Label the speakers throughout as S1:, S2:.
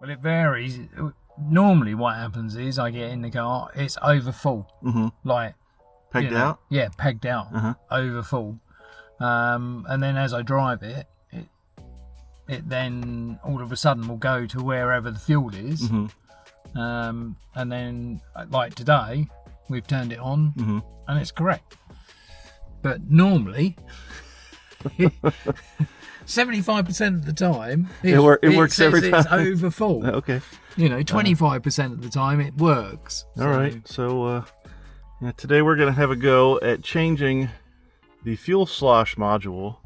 S1: Well, it varies. Normally what happens is I get in the car, it's over full. Like
S2: pegged out?
S1: Yeah, pegged out. Over full. And then as I drive it then all of a sudden will go to wherever the fuel is. And then like today we've turned it on and it's correct. But normally 75% of the time it
S2: works every time.
S1: It's over full.
S2: Okay.
S1: You know, 25% of the time it works.
S2: All right. So yeah, today we're going to have a go at changing the fuel slosh module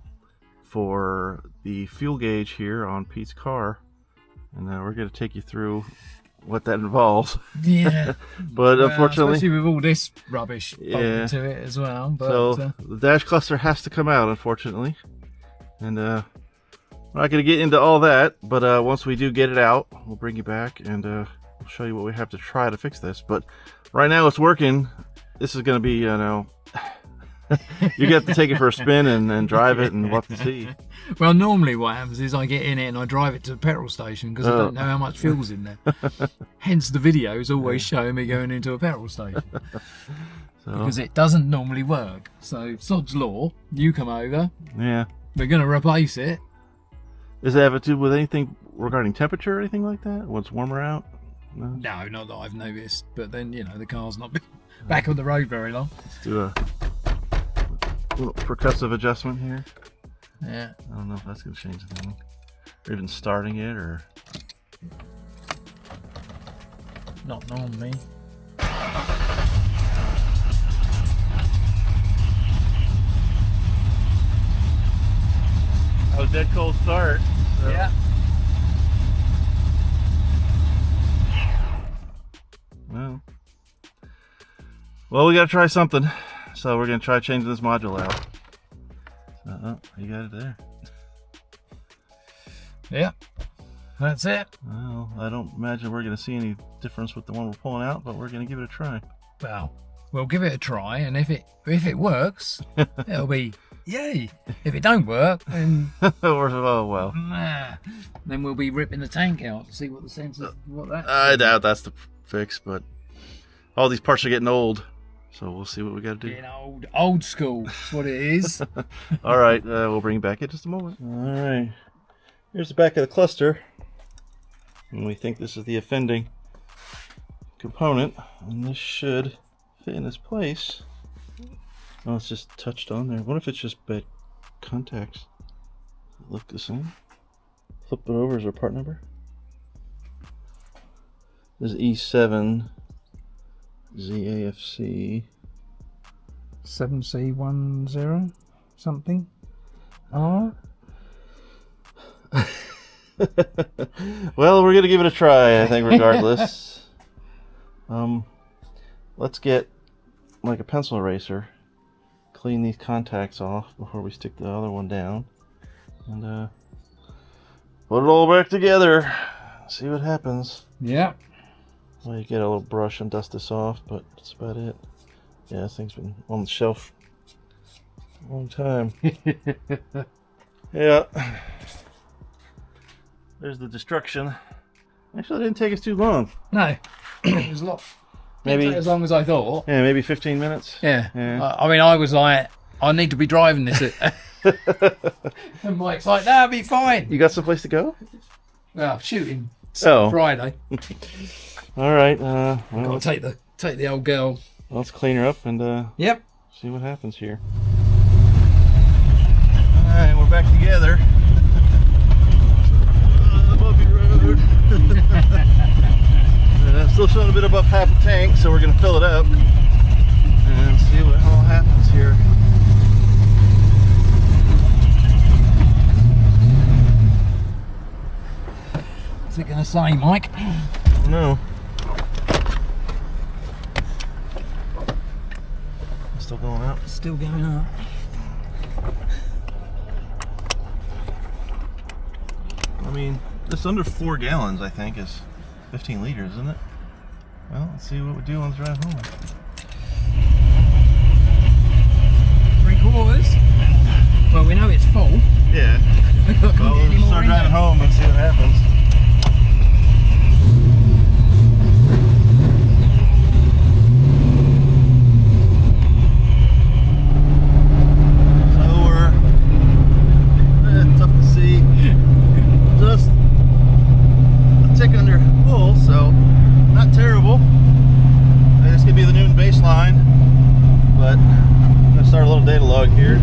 S2: for the fuel gauge here on Pete's car. And we're going to take you through what that involves.
S1: Yeah.
S2: But unfortunately,
S1: especially with all this rubbish bolted to it as well. But,
S2: so the dash cluster has to come out, unfortunately. And we're not going to get into all that, but once we do get it out, we'll bring you back and we'll show you what we have to try to fix this. But right now it's working. This is going to be, you know, you get to take it for a spin and drive it, and we'll have to see.
S1: Well, normally what happens is I get in it and I drive it to the petrol station because I don't know how much fuel's in there. Hence the videos always showing me going into a petrol station. Because it doesn't normally work. So sod's law, you come over.
S2: Yeah.
S1: We're going to replace it.
S2: Does it have to do with anything regarding temperature or anything like that? When it's warmer out?
S1: No, not that I've noticed. But then, you know, the car's not been back on the road very long.
S2: Let's do a little percussive adjustment here.
S1: Yeah.
S2: I don't know if that's going to change anything. Or even starting it, or...
S1: Not normally.
S2: Oh, dead cold start. So.
S1: Yeah.
S2: Well, we got to try something. So we're going to try changing this module out. So, you got it there.
S1: Yeah. That's it.
S2: Well, I don't imagine we're going to see any difference with the one we're pulling out, but we're going to give it a try.
S1: Well, we'll give it a try, and if it works, it'll be yay. If it don't work, then
S2: oh well.
S1: Nah, then we'll be ripping the tank out to see what the sense of what that.
S2: I doubt that's the fix, but all these parts are getting old, so we'll see what we got to do.
S1: Getting old school. That's what it is.
S2: All right, we'll bring it back in just a moment. All right, here's the back of the cluster, and we think this is the offending component, and this should fit in its place. Oh, it's just touched on there. What if it's just bad contacts? Look the same. Flip it over. Is there a part number? This is E7 ZAFC
S1: 7C10 something. R.
S2: Well, we're gonna give it a try, I think, regardless. Let's get like a pencil eraser, clean these contacts off before we stick the other one down, and put it all back together. See what happens.
S1: Yeah.
S2: Well, you get a little brush and dust this off, but that's about it. Yeah, this thing's been on the shelf a long time. Yeah. There's the destruction. Actually, it didn't take us too long.
S1: No, it was a lot.
S2: Maybe
S1: as long as I thought.
S2: Yeah, maybe 15 minutes.
S1: Yeah. I mean, I was like, I need to be driving this. And Mike's like, that'll be fine.
S2: You got someplace to go?
S1: Well, shooting.
S2: Oh.
S1: Friday.
S2: All right. Well,
S1: Got to take the old girl.
S2: Let's clean her up and
S1: yep.
S2: See what happens here. All right, we're back together. Bumpy road. I'm still showing a bit above half a tank, so we're going to fill it up and see what all happens here.
S1: What's it going to say, Mike?
S2: I don't know. Still going up?
S1: Still going up.
S2: I mean, it's under 4 gallons, I think, is 15 liters, isn't it? Well, let's see what we do on the drive home.
S1: 3/4. Well, we know it's full.
S2: Yeah. Well, we'll start driving home and see what happens. tick under full, so not terrible. This could be the noon baseline, but I'm gonna start a little data log here.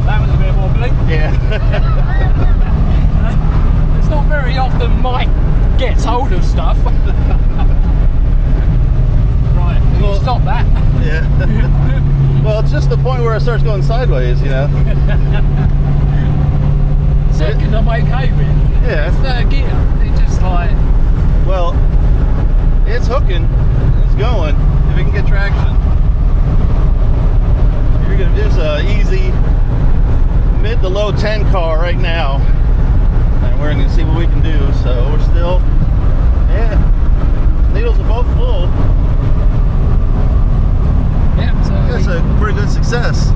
S1: That was a bit wobbly.
S2: Yeah.
S1: It's not very often Mike gets hold of stuff. Right, well, stop that.
S2: Yeah. Well, it's just the point where it starts going sideways, you know.
S1: Second I'm okay with.
S2: Yeah.
S1: It's third gear. It's just like...
S2: Well, it's hooking. It's going. If it can get traction. You're gonna. There's a easy mid to low 10 car right now, and we're gonna see what we can do. So we're still, yeah. Needles are both full.
S1: Yeah, so
S2: That's a pretty good success.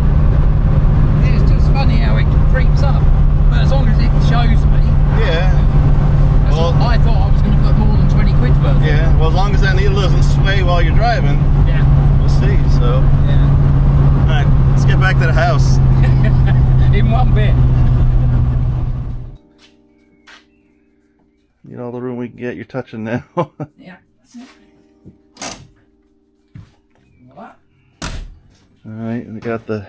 S1: it's just funny how it creeps up. But as long as it shows me,
S2: Yeah. Well,
S1: I thought I was going to put more than 20 quid worth.
S2: yeah. Well, as long as that needle doesn't sway while you're driving,
S1: Yeah.
S2: we'll see. So,
S1: Yeah.
S2: all right, let's get back to the house.
S1: In one bit.
S2: Get all the room we can get. You're touching now.
S1: Yeah. That's it. What?
S2: All right, we got the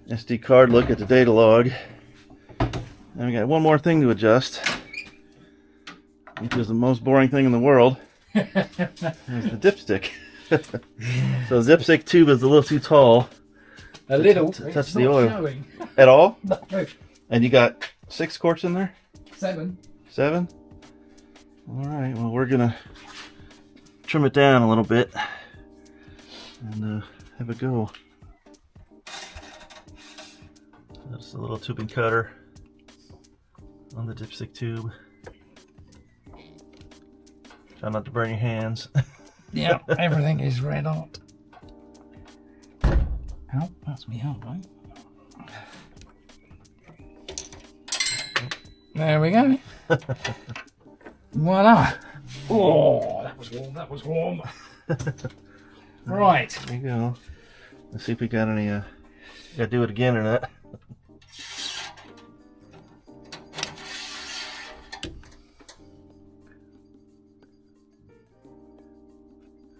S2: SD card. Look at the data log. And we got one more thing to adjust, which is the most boring thing in the world. Is the dipstick. So the dipstick tube is a little too tall.
S1: A little.
S2: To touch
S1: It's
S2: the
S1: not
S2: oil.
S1: showing.
S2: At all?
S1: No.
S2: And you got 6 quarts in there?
S1: 7.
S2: 7? All right, well, we're gonna trim it down a little bit and have a go. That's a little tubing cutter on the dipstick tube. Try not to burn your hands.
S1: Yeah, everything is red hot. Oh, that's me out, right? There we go. Voila. Oh, that was warm, that was warm. Right.
S2: There you go. Let's see if we got any, gotta do it again or not.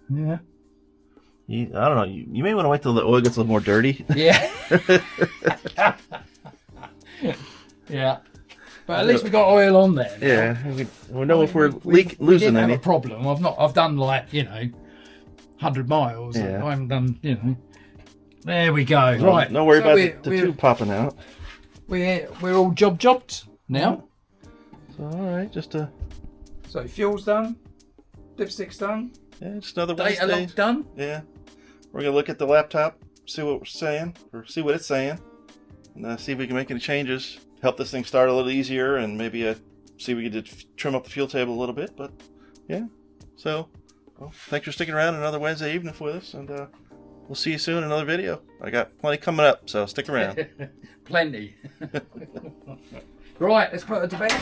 S1: Yeah.
S2: I don't know, you may want to wait till the oil gets a little more dirty.
S1: Yeah. Yeah. But at least we got oil on there now.
S2: Yeah, we know if we're
S1: we
S2: losing
S1: didn't
S2: any.
S1: have a problem. I've done like, 100 miles.
S2: Yeah.
S1: I haven't done, There we go.
S2: No,
S1: Right.
S2: Don't worry
S1: So
S2: about the tube popping out.
S1: We're all jobbed now.
S2: So, all right, just a
S1: So fuel's done. Dipstick's done.
S2: yeah, just another
S1: Data
S2: Wednesday.
S1: log done.
S2: Yeah, we're gonna look at the laptop, see what we're saying, or see what it's saying, and see if we can make any changes. Help this thing start a little easier, and maybe see if we could trim up the fuel table a little bit. But yeah, so well, thanks for sticking around another Wednesday evening with us, and we'll see you soon in another video. I got plenty coming up, so stick around.
S1: Plenty. Right, let's put it to bed.